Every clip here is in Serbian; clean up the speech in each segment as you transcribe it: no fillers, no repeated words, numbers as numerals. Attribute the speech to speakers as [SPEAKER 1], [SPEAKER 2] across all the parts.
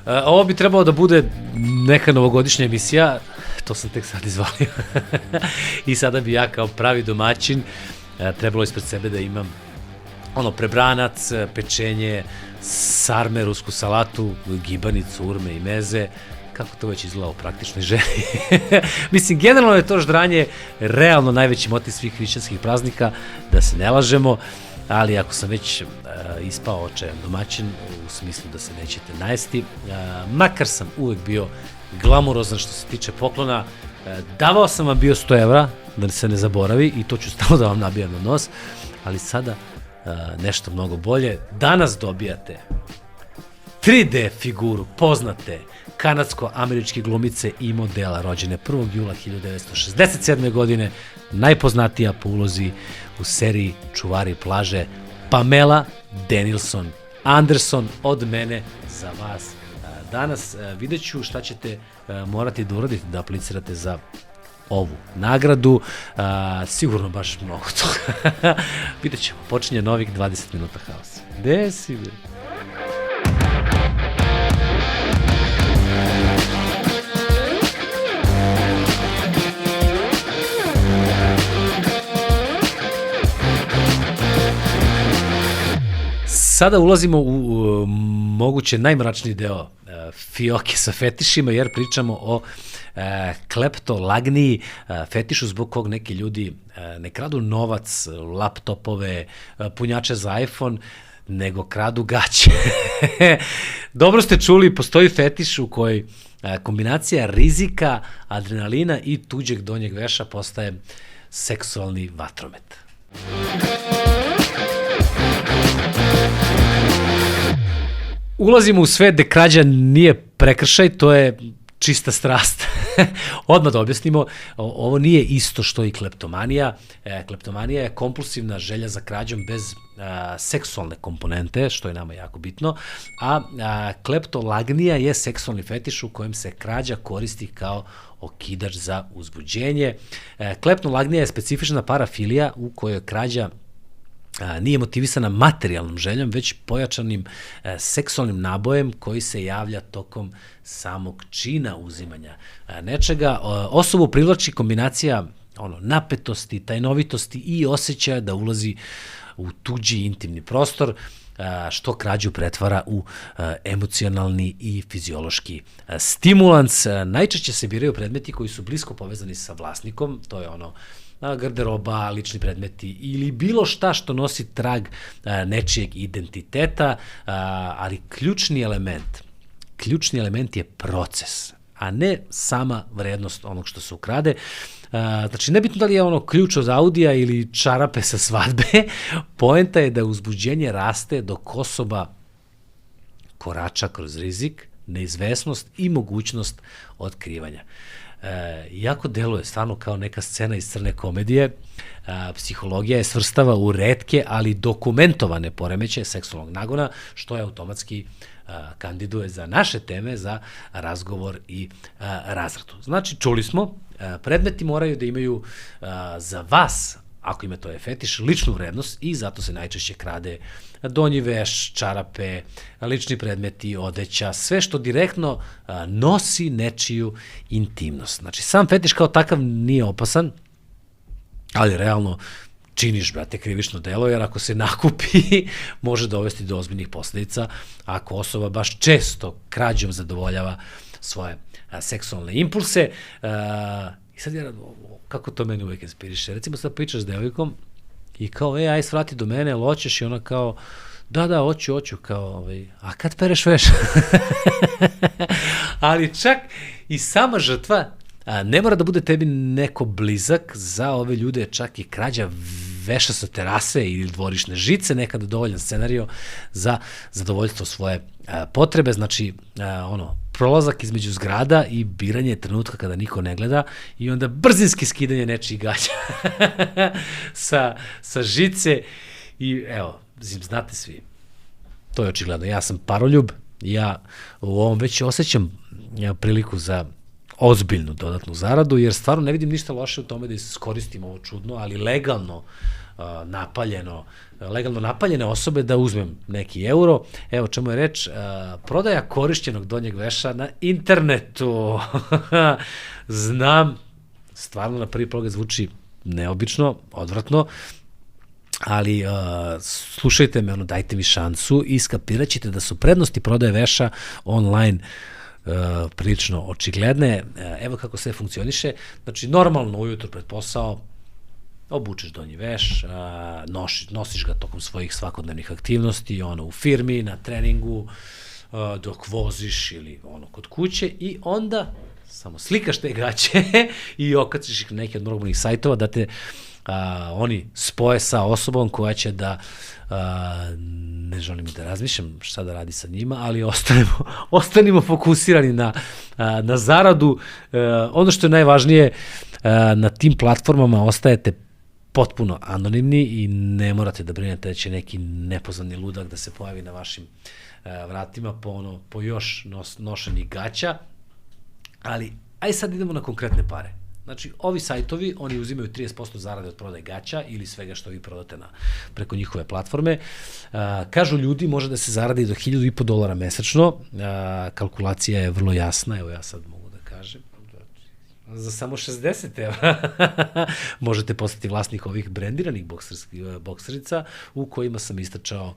[SPEAKER 1] Ovo bi trebalo da bude neka novogodišnja emisija, to sam tek sad izvalio. I sada bi ja kao pravi domaćin trebalo ispred sebe da imam prebranac, pečenje, sarme, rusku salatu, gibanicu, urme i meze, kako to već izgleda u praktičnoj želji. Mislim, generalno je to ždranje realno najveći motiv svih hrišćanskih praznika, da se ne lažemo, ali ako sam već ispao očajan domaćin, u smislu da se nećete najesti, makar sam uvek bio glamurozan što se tiče poklona, davao sam vam bio 100 evra, da se ne zaboravi, i to ću stalno da vam nabijam na nos, ali sada nešto mnogo bolje. Danas dobijate 3D figuru poznate kanadsko-američke glumice i modela, rođene 1. jula 1967. godine, najpoznatija po ulozi u seriji Čuvari plaže, Pamela Danielson Anderson, od mene za vas. Danas vidjet ću šta ćete morati da uradite da aplicirate za ovu nagradu, sigurno baš mnogo toga. Vidjet ćemo, počinje novih 20 minuta haosa. Gde si bi? Sada ulazimo u moguće najmračniji deo fioke sa fetišima, jer pričamo o kleptolagniji, fetišu zbog kog neki ljudi ne kradu novac, laptopove, punjače za iPhone, nego kradu gaće. Dobro ste čuli, postoji fetiš u kojoj kombinacija rizika, adrenalina i tuđeg donjeg veša postaje seksualni vatromet. Ulazimo u svet gde krađa nije prekršaj, to je čista strast. Odmah da objasnimo, ovo nije isto što i kleptomanija. Kleptomanija je kompulsivna želja za krađom bez seksualne komponente, što je nama jako bitno, a kleptolagnija je seksualni fetiš u kojem se krađa koristi kao okidač za uzbuđenje. Kleptolagnija je specifična parafilija u kojoj krađa nije motivisana materijalnom željom, već pojačanim seksualnim nabojem koji se javlja tokom samog čina uzimanja nečega. Osobu privlači kombinacija napetosti, tajnovitosti i osjećaja da ulazi u tuđi intimni prostor, što krađu pretvara u emocionalni i fiziološki stimulans. Najčešće se biraju predmeti koji su blisko povezani sa vlasnikom, to je garderoba, lični predmeti ili bilo šta što nosi trag nečijeg identiteta, ali ključni element je proces, a ne sama vrednost onog što se ukrade. Znači, nebitno da li je ključ od Audija ili čarape sa svadbe, poenta je da uzbuđenje raste dok osoba korača kroz rizik, neizvesnost i mogućnost otkrivanja. Iako deluje stvarno kao neka scena iz crne komedije, psihologija je svrstava u retke, ali dokumentovane poremećaje seksualnog nagona, što je automatski kandiduje za naše teme, za razgovor i razradu. Znači, čuli smo, predmeti moraju da imaju za vas, ako ima to je fetiš, ličnu vrednost i zato se najčešće krade donji veš, čarape, lični predmeti, odeća, sve što direktno nosi nečiju intimnost. Znači, sam fetiš kao takav nije opasan, ali realno činiš, brate, krivično delo, jer ako se nakupi, može dovesti do ozbiljnih posledica, ako osoba baš često krađom zadovoljava svoje seksualne impulse. I sad, kako to meni uvek inspiriše? Recimo, sad pričaš s devojkom i kao, aj svrati do mene, jel hoćeš? I ona kao, da, hoću, kao, a kad pereš veš? Ali čak i sama žrtva ne mora da bude tebi neko blizak, za ove ljude čak i krađa veša sa terase ili dvorišne žice nekada dovoljan scenario za zadovoljstvo svoje potrebe. Znači, prolazak između zgrada i biranje trenutka kada niko ne gleda i onda brzinski skidanje nečijih gaća sa žice i evo, znate svi, to je očigledno, ja sam paroljub, ja u ovom već osjećam priliku za ozbiljnu dodatnu zaradu, jer stvarno ne vidim ništa loše u tome da iskoristim ovo čudno, ali legalno napaljene osobe da uzmem neki euro. Evo čemu je reč, prodaja korišćenog donjeg veša na internetu. Znam, stvarno na prvi pogled zvuči neobično, odvratno, ali slušajte me, dajte mi šansu i skapirat ćete da su prednosti prodaje veša online prilično očigledne. Evo kako sve funkcioniše. Znači, normalno ujutro pred posao obučeš donji veš, nosiš ga tokom svojih svakodnevnih aktivnosti, u firmi, na treningu, dok voziš ili kod kuće i onda samo slikaš te gaće i okaciš ih na neki od normalnih sajtova da te oni spoje sa osobom koja će da, ne želim da razmišljam šta da radi sa njima, ali ostanimo fokusirani na zaradu. Ono što je najvažnije, na tim platformama ostajete potpuno anonimni i ne morate da brinete da će neki nepoznani ludak da se pojavi na vašim vratima po još nošenih gaća, ali aj sad idemo na konkretne pare. Znači, ovi sajtovi, oni uzimaju 30% zarade od prodaje gaća ili svega što vi prodate preko njihove platforme. Kažu ljudi, može da se zaradi do $1.500 mesečno. Kalkulacija je vrlo jasna, evo ja sad mogu da kažem. Za samo 60 evra možete postati vlasnik ovih brendiranih bokserica u kojima sam istračao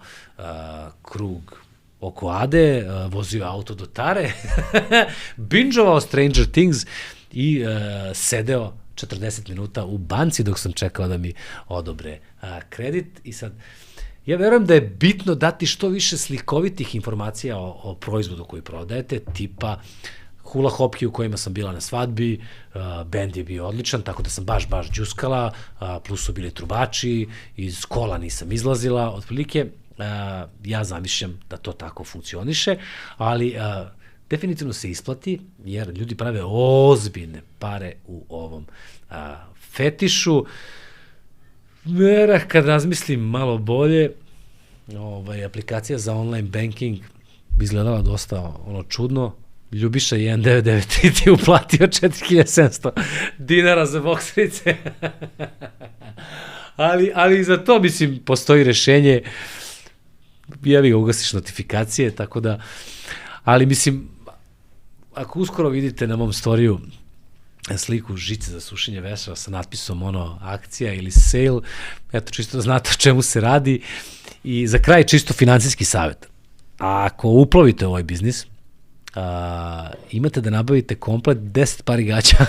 [SPEAKER 1] krug oko Ade, vozio auto do Tare, bingeovao Stranger Things i sedeo 40 minuta u banci dok sam čekao da mi odobre kredit. I sad, ja verujem da je bitno dati što više slikovitih informacija o proizvodu koji prodajete, tipa hula hopki u kojima sam bila na svadbi, bend je bio odličan, tako da sam baš džuskala, plus su bili trubači, iz kola nisam izlazila, otprilike ja zamišljam da to tako funkcioniše, ali definitivno se isplati, jer ljudi prave ozbiljne pare u ovom fetišu. Kad razmislim malo bolje, aplikacija za online banking bi izgledala dosta čudno. Ljubiša 1993 ti uplatio $4.700 za bokserice. ali za to, mislim, postoji rešenje. Jebi ga, ugasiš notifikacije, tako da, ali mislim, ako uskoro vidite na mom storiju sliku žice za sušenje veša sa natpisom akcija ili sale, eto, čisto da znate o čemu se radi. I za kraj čisto finansijski savjet. Ako uplovite u ovaj biznis, imate da nabavite komplet 10 pari gaća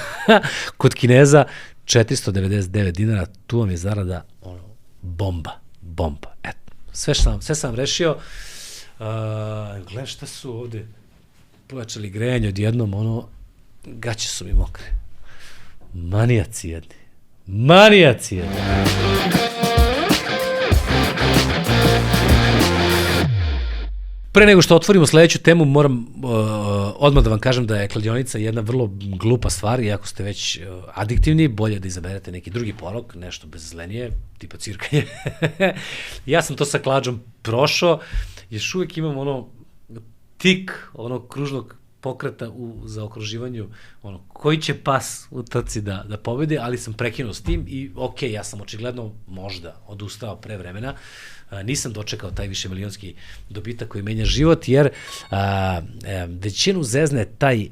[SPEAKER 1] kod Kineza, $499, tu vam je zarada bomba. Eto, sve sam rešio. Gledaj šta su ovde pojačali grejanje odjednom, gaće su mi mokre. Manijaci jedni. Pre nego što otvorimo sledeću temu, moram odmah da vam kažem da je kladionica jedna vrlo glupa stvar i ako ste već adiktivni, bolje da izaberete neki drugi porok, nešto bezazlenije, tipa cirkanje. Ja sam to sa klađom prošao, još uvijek imam tik kružnog pokreta u zaokruživanju, koji će pas u trci da pobedi, ali sam prekinuo s tim i ja sam očigledno možda odustao pre vremena. Nisam dočekao taj višemilionski dobitak koji menja život, jer većinu zezne taj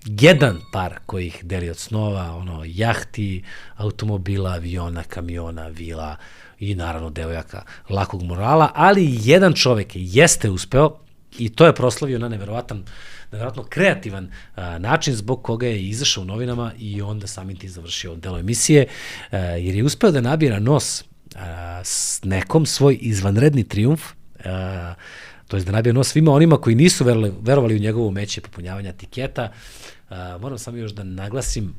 [SPEAKER 1] jedan par koji ih deli od snova, jahti, automobila, aviona, kamiona, vila i naravno devojaka lakog morala, ali jedan čovek jeste uspeo i to je proslavio na neverovatno kreativan način zbog koga je izašao u novinama i onda samim tim završio delo emisije, jer je uspeo da nabije na nos s nekom svoj izvanredni trijumf, to je da nabije nos svima onima koji nisu verovali u njegovo umeće popunjavanja tiketa. Moram samo još da naglasim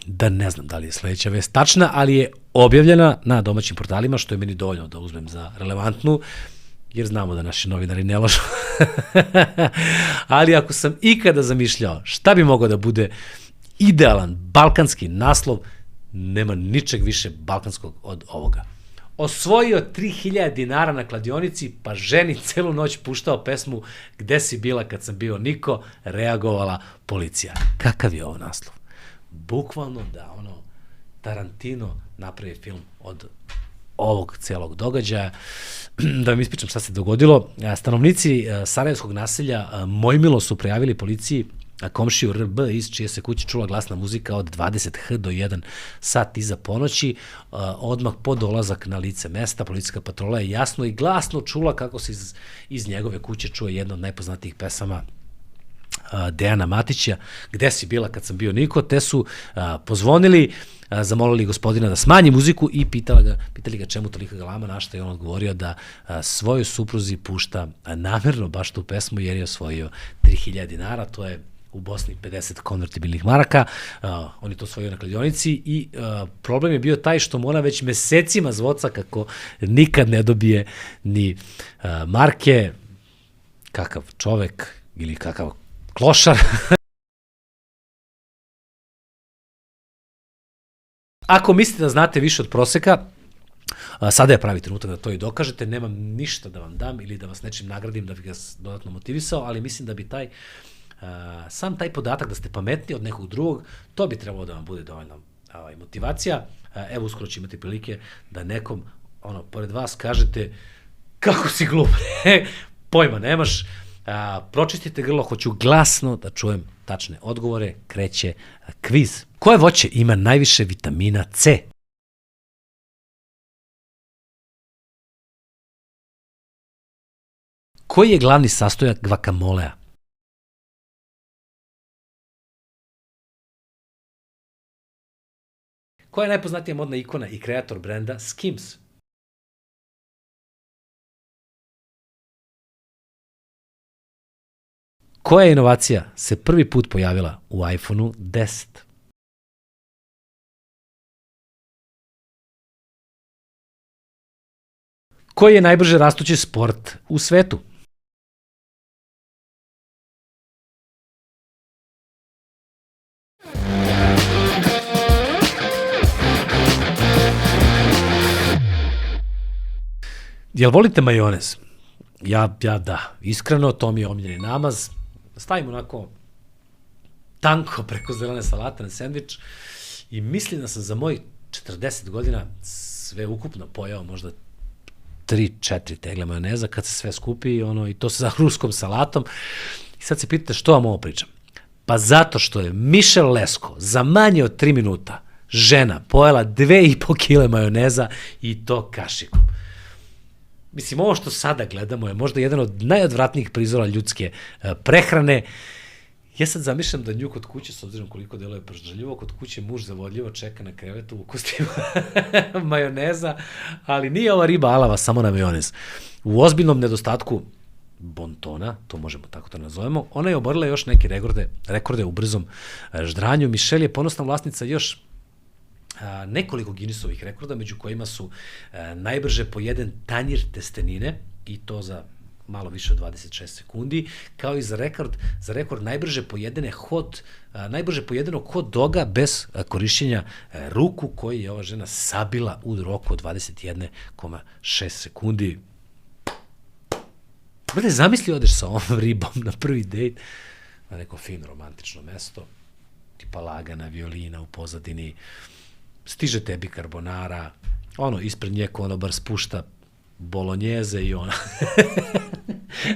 [SPEAKER 1] da ne znam da li je sledeća vest tačna, ali je objavljena na domaćim portalima, što je meni dovoljno da uzmem za relevantnu, jer znamo da naši novinari ne lažu. Ali ako sam ikada zamišljao šta bi mogao da bude idealan balkanski naslov, nema ničeg više balkanskog od ovoga. osvojio 3000 dinara na kladionici, pa ženi celu noć puštao pesmu Gde si bila kad sam bio Niko, reagovala policija. Kakav je ovo naslov? Bukvalno da Tarantino napravi film od ovog celog događaja. Da vam ispričam šta se dogodilo. Stanovnici sarajevskog naselja Mojmilo su prijavili policiji komšiju RB iz čije se kuće čula glasna muzika od 20h do 1 sat iza ponoći. Odmah po dolazak na lice mesta, policijska patrola je jasno i glasno čula kako se iz njegove kuće čuje jedna od najpoznatijih pesama Dejana Matića, Gde si bila kad sam bio Niko, te su pozvonili, zamolili gospodina da smanji muziku i pitali ga čemu tolika galama, na što je on odgovorio da svojoj supruzi pušta namerno baš tu pesmu jer je osvojio 3000 dinara, to je u Bosni 50 konvertibilnih maraka, on je to osvojio na kladionici i problem je bio taj što mu ona već mesecima zvoca kako nikad ne dobije ni marke, kakav čovek ili kakav klošar. Ako mislite da znate više od proseka, sada je pravi trenutak da to i dokažete, nemam ništa da vam dam ili da vas nečim nagradim da bih vas dodatno motivisao, ali mislim da bi sam taj podatak da ste pametniji od nekog drugog, to bi trebalo da vam bude dovoljna motivacija. Evo, uskoro će imati prilike da nekom, pored vas kažete kako si glup, pojma nemaš, pročistite grlo, hoću glasno da čujem tačne odgovore, kreće kviz. Koje voće ima najviše vitamina C? Koji je glavni sastojak gvakamolea? Koja je najpoznatija modna ikona i kreator brenda Skims? Koja inovacija se prvi put pojavila u iPhone-u 10? Koji je najbrže rastući sport u svetu? Jel volite majonez? Ja da. Iskreno, to mi je omiljeni namaz. Stavim onako tanko preko zelene salate na sendvič i mislim da sam za moj 40 godina sve ukupno pojao možda 3-4 tegle majoneza kad se sve skupi i to sa ruskom salatom. I sad se pitate što vam ovo pričam? Pa zato što je Michel Lesko za manje od 3 minuta žena pojela 2,5 kile majoneza i to kašikom. Mislim, ovo što sada gledamo je možda jedan od najodvratnijih prizora ljudske prehrane. Ja sad zamišljam da nju kod kuće, s obzirom koliko deluje proždržljivo, kod kuće muž zavodljivo čeka na krevetu u kostima majoneza, ali nije ova riba alava samo na majonez. U ozbiljnom nedostatku bontona, to možemo tako da nazovemo, ona je oborila još neke rekorde u brzom ždranju. Michel je ponosna vlasnica još nekoliko Guinnessovih rekorda, među kojima su najbrže pojeden tanjir testenine, i to za malo više od 26 sekundi, kao i za rekord najbrže pojedenog hot doga bez korišćenja ruku, koji je ova žena sabila u roku od 21,6 sekundi. Brate, zamisli odeš sa ovom ribom na prvi dejt na neko fino romantično mesto, tipa lagana violina u pozadini, stiže tebi carbonara, ispred nje konobar spušta bolonjeze i ona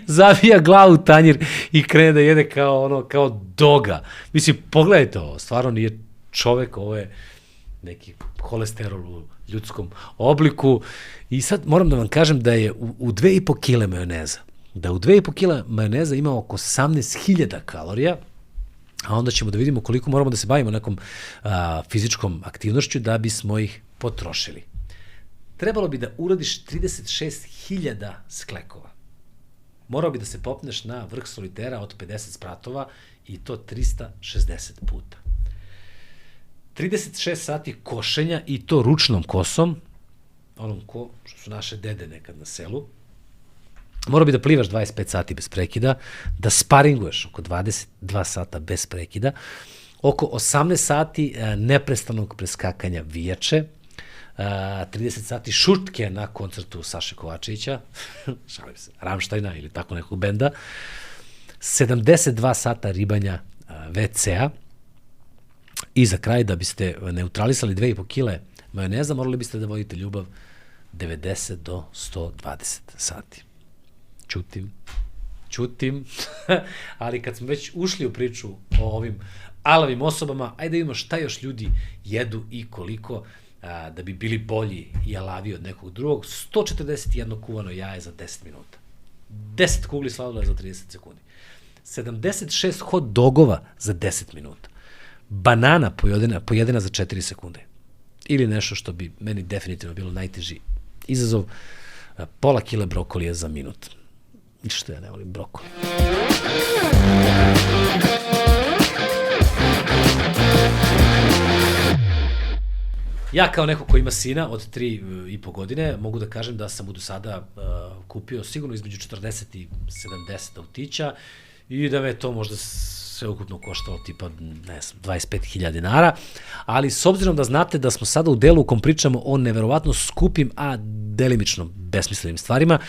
[SPEAKER 1] zavija glavu u tanjir i krene da jede kao doga. Mislim, pogledajte ovo, stvarno nije čovek, ovo je neki holesterol u ljudskom obliku. I sad moram da vam kažem da je u 2,5 kile majoneza, majoneza ima oko 18.000 kalorija, a onda ćemo da vidimo koliko moramo da se bavimo nekom fizičkom aktivnošću da bismo ih potrošili. Trebalo bi da uradiš 36.000 sklekova. Morao bi da se popneš na vrh solitera od 50 spratova i to 360 puta. 36 sati košenja i to ručnom kosom, onom što su naše dede nekad na selu. Morao bi da plivaš 25 sati bez prekida, da sparinguješ oko 22 sata bez prekida, oko 18 sati neprestanog preskakanja vijače, 30 sati šutke na koncertu Saše Kovačevića, šalim se, Ramštajna ili tako nekog benda, 72 sata ribanja WC-a i za kraj da biste neutralisali 2,5 kile majoneza, morali biste da vodite ljubav 90 do 120 sati. Čutim, ali kad smo već ušli u priču o ovim alavim osobama, ajde da vidimo šta još ljudi jedu i koliko da bi bili bolji i alavi od nekog drugog. 141 kuvano jaje za 10 minuta. 10 kugli sladoleda za 30 sekundi. 76 hot dogova za 10 minuta. Banana pojedena za 4 sekunde. Ili nešto što bi meni definitivno bilo najteži izazov, pola kile brokolija za minut. I što ja ne volim brokoli. Ja kao neko ko ima sina od 3,5 godine, mogu da kažem da sam mu do sada kupio sigurno između 40 i 70 autića i da me to možda sve ukupno koštalo tipa, ne znam, 25.000 dinara, ali s obzirom da znate da smo sada u delu u kom pričamo o neverovatno skupim, a delimično besmislenim stvarima,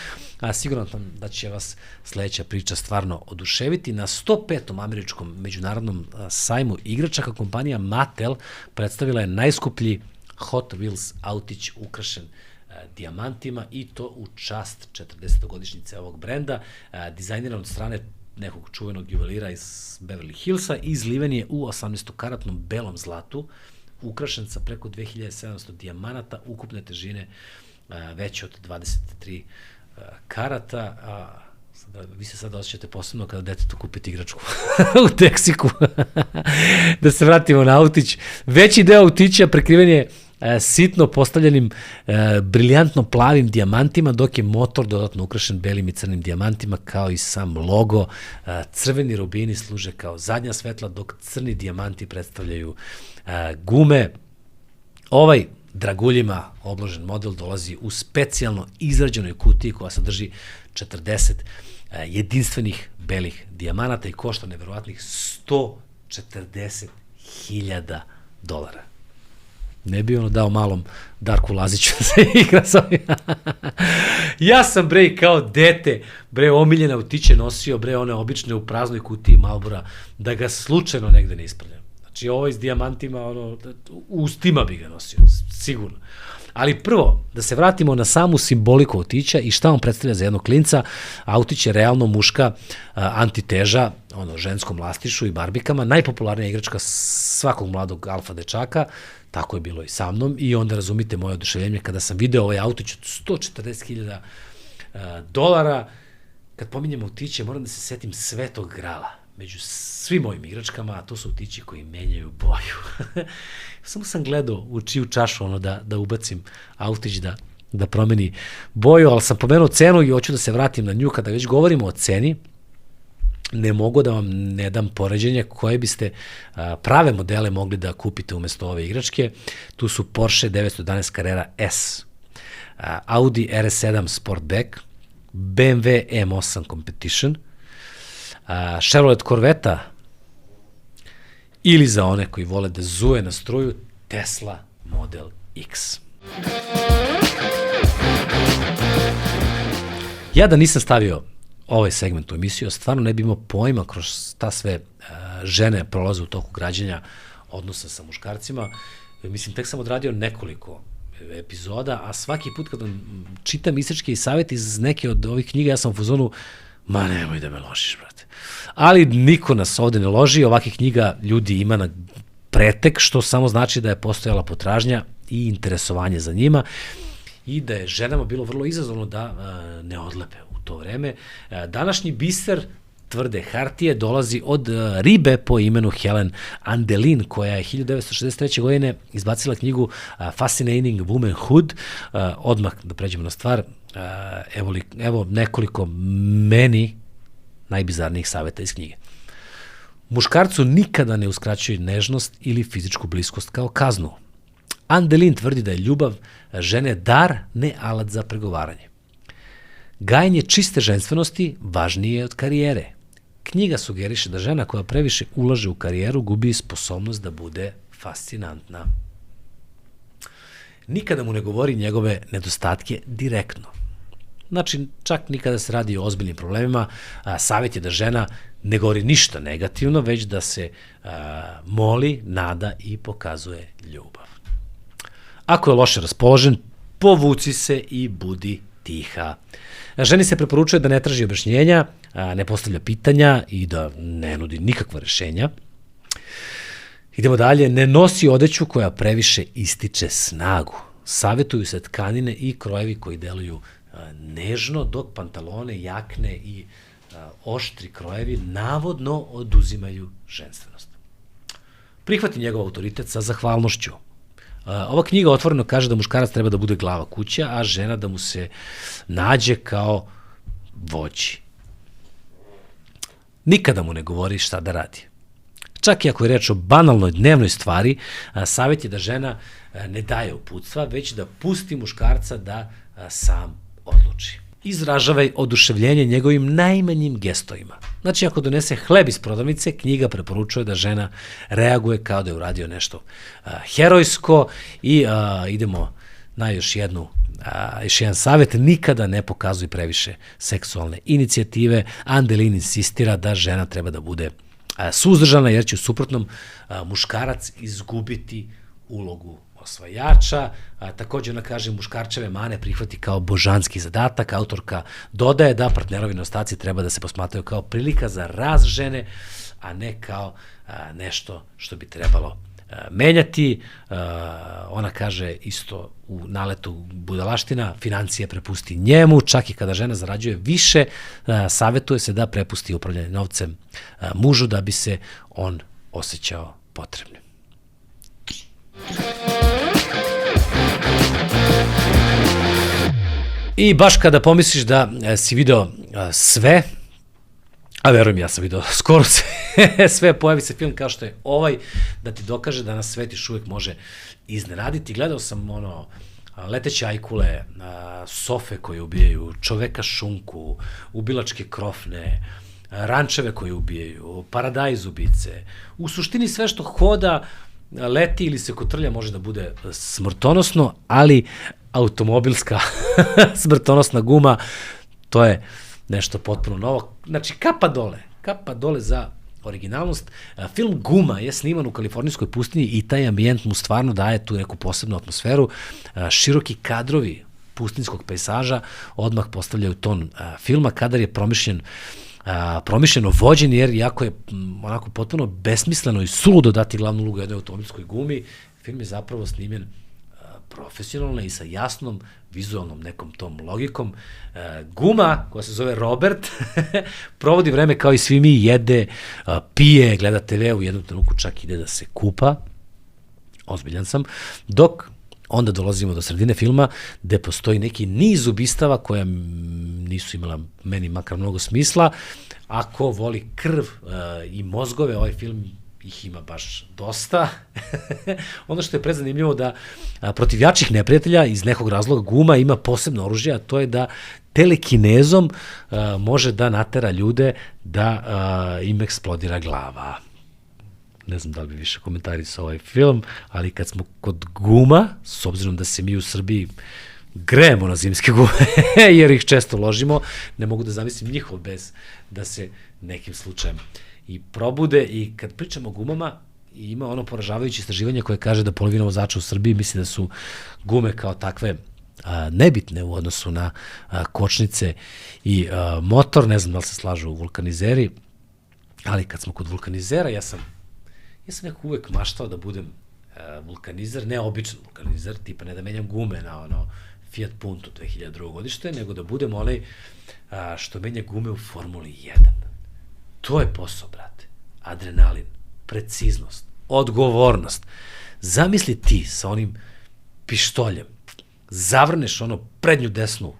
[SPEAKER 1] sigurno da će vas sledeća priča stvarno oduševiti. Na 105. američkom međunarodnom sajmu igračaka kompanija Mattel predstavila je najskuplji Hot Wheels autić ukrašen dijamantima i to u čast 40-godišnjice ovog brenda, dizajniran od strane nekog čuvenog juvelira iz Beverly Hillsa i izliven je u 18-karatnom belom zlatu, ukrašen sa preko 2700 dijamanata, ukupne težine veće od 23 karata. Vi se sada osjećate posebno kada detetu kupite igračku u Teksiku. Da se vratimo na autić. Veći deo autića prekriven je sitno postavljenim briljantno plavim dijamantima, dok je motor dodatno ukrašen belim i crnim dijamantima, kao i sam logo. Crveni rubini služe kao zadnja svetla, dok crni dijamanti predstavljaju gume. Ovaj draguljima obložen model dolazi u specijalno izrađenoj kutiji koja sadrži 40 jedinstvenih belih dijamanata i košta neverovatnih $140.000. Ne bi ono dao malom Darku Laziću da se igra sa ovim. Ja sam, bre, kao dete, bre, omiljene autiće nosio, bre, one obične u praznoj kutiji Marlbora, da ga slučajno negde ne ispravljam. Znači, ovo s dijamantima, ono, u ustima bi ga nosio, sigurno. Ali prvo, da se vratimo na samu simboliku autića i šta on predstavlja za jednog klinca. Autić je realno muška antiteža ženskom lastišu i barbikama, najpopularnija igračka svakog mladog alfa dečaka, tako je bilo i sa mnom, i onda razumite moje oduševljenje kada sam video ovaj autić od $140.000. Kad pominjem autiće, moram da se setim Svetog Grala među svim mojim igračkama, a to su autići koji menjaju boju. Samo sam gledao u čiju čašu da ubacim autić da promeni boju, ali sam pomenuo cenu i hoću da se vratim na nju. Kada već govorimo o ceni, ne mogu da vam ne dam poređenje koje biste prave modele mogli da kupite umesto ove igračke. Tu su Porsche 911 Carrera S, Audi RS7 Sportback, BMW M8 Competition, Chevrolet Corvette ili za one koji vole da zuje na struju, Tesla Model X. Ja da nisam stavio ovaj segment u emisiju, stvarno ne bi imao pojma kroz ta sve žene prolaze u toku građenja odnosa sa muškarcima. Mislim, tek sam odradio nekoliko epizoda, a svaki put kada čitam isečke i savjeti iz neke od ovih knjiga, ja sam u fazonu, ma nemoj da me ložiš, brate. Ali niko nas ovde ne loži, ovakih knjiga ljudi ima na pretek, što samo znači da je postojala potražnja i interesovanje za njima i da je ženama bilo vrlo izazovno da ne odlepe u to vreme. Današnji biser tvrde hartije dolazi od ribe po imenu Helen Andelin, koja je 1963. godine izbacila knjigu Fascinating Womanhood. Odmah da pređemo na stvar, evo nekoliko meni najbizarnijih saveta iz knjige. Muškarcu nikada ne uskraćuje nežnost ili fizičku bliskost kao kaznu. Andelin tvrdi da je ljubav žene dar, ne alat za pregovaranje. Gajenje čiste ženstvenosti važnije je od karijere. Knjiga sugeriše da žena koja previše ulaže u karijeru gubi sposobnost da bude fascinantna. nikada mu ne govori njegove nedostatke direktno. Znači, čak nikada se radi o ozbiljnim problemima, savjet je da žena ne govori ništa negativno, već da se moli, nada i pokazuje ljubav. Ako je loše raspoložen, povuci se i budi tiha. Ženi se preporučuje da ne traži objašnjenja, ne postavlja pitanja i da ne nudi nikakva rešenja. Idemo dalje, ne nosi odeću koja previše ističe snagu. Savjetuju se tkanine i krojevi koji deluju nežno, dok pantalone, jakne i oštri krojevi navodno oduzimaju ženstvenost. Prihvati njegov autoritet sa zahvalnošću. Ova knjiga otvoreno kaže da muškarac treba da bude glava kuće, a žena da mu se nađe kao vođi. Nikada mu ne govori šta da radi. Čak i ako je reč o banalnoj dnevnoj stvari, savjet je da žena ne daje uputstva, već da pusti muškarca da sam odluči. Izražavaj oduševljenje njegovim najmanjim gestovima. Znači, ako donese hleb iz prodavnice, knjiga preporučuje da žena reaguje kao da je uradio nešto herojsko i idemo na još jedan savjet, nikada ne pokazuj previše seksualne inicijative. Andelin insistira da žena treba da bude suzdržana, jer će u suprotnom muškarac izgubiti ulogu osvajača. Također ona kaže muškarčeve mane prihvati kao božanski zadatak. Autorka dodaje da partnerovi nedostaci treba da se posmatraju kao prilika za rast žene, a ne kao nešto što bi trebalo menjati. Ona kaže isto u naletu budalaština, financije prepusti njemu, čak i kada žena zarađuje više, savjetuje se da prepusti upravljanje novcem mužu da bi se on osjećao potrebnim. I baš kada pomisliš da si video sve, a verujem, ja sam video skoro sve, pojavi se film kao što je ovaj, da ti dokaže da nas svet još uvijek može iznenaditi. Gledao sam leteće ajkule, sofe koje ubijaju, čoveka šunku, ubilačke krofne, rančeve koje ubijaju, paradajz ubice. U suštini sve što hoda, leti ili se kotrlja može da bude smrtonosno, ali automobilska smrtonosna guma, to je nešto potpuno novo. Znači, kapa dole za originalnost. Film Guma je sniman u kalifornijskoj pustinji i taj ambijent mu stvarno daje tu neku posebnu atmosferu. Široki kadrovi pustinjskog pejsaža odmah postavljaju ton filma. Kadar je promišljeno vođen, jer jako je onako potpuno besmisleno i suludo dati glavnu ulogu jednoj automobilskoj gumi. Film je zapravo snimljen profesionalno i sa jasnom vizualnom nekom tom logikom. Guma, koja se zove Robert, provodi vreme kao i svi mi, jede, pije, gleda TV, u jednom trenutku čak ide da se kupa, ozbiljan sam, dok onda dolazimo do sredine filma gde postoji neki niz ubistava koja nisu imala meni makar mnogo smisla. Ako voli krv i mozgove, ovaj film ih ima baš dosta. Ono što je prezanimljivo da protiv jačih neprijatelja iz nekog razloga Guma ima posebno oružje, a to je da telekinezom može da natera ljude da im eksplodira glava. Ne znam da li bi više komentarisao ovaj film, ali kad smo kod guma, s obzirom da se mi u Srbiji grejemo na zimske gume, jer ih često ložimo, ne mogu da zamislim njihov bez da se nekim slučajem i probude. I kad pričamo o gumama, ima ono poražavajuće istraživanje koje kaže da polovina vozača u Srbiji misli da su gume kao takve nebitne u odnosu na kočnice i motor. Ne znam da li se slažu vulkanizeri, ali kad smo kod vulkanizera, ja sam nekako uvek maštao da budem vulkanizer, ne običan vulkanizer, tipa ne da menjam gume na ono Fiat Punto 2002. godište, nego da budem onaj što menja gume u Formuli 1. To je posao, brate. Adrenalin, preciznost, odgovornost. Zamisli ti sa onim pištoljem, zavrneš ono prednju desnu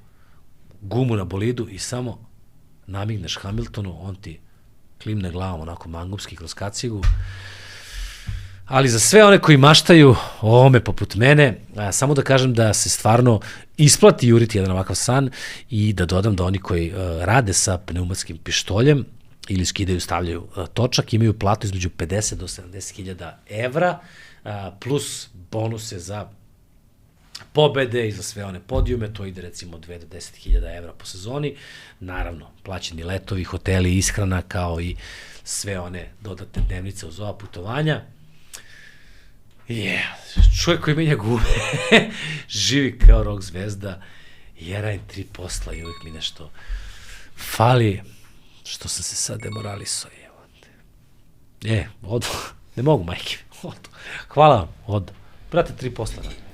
[SPEAKER 1] gumu na bolidu i samo namigneš Hamiltonu, on ti klimne glavom onako mangupski kroz kacigu. Ali za sve one koji maštaju o ovome poput mene, samo da kažem da se stvarno isplati juriti jedan ovakav san i da dodam da oni koji rade sa pneumatskim pištoljem ili skidaju, stavljaju točak, imaju platu između 50 do 70.000 evra, plus bonuse za pobede i za sve one podijume, to ide recimo 2 do 10.000 evra po sezoni, naravno, plaćeni letovi, hoteli, ishrana, kao i sve one dodatne dnevnice uz ova putovanja. Čovjek koji menja gume, živi kao rock zvezda, ja radim 3 posla i uvijek mi nešto fali, što sam se sad demoralisao. Odo, ne mogu, majke, odo. Hvala vam, odo. Brate, 3 posla radim.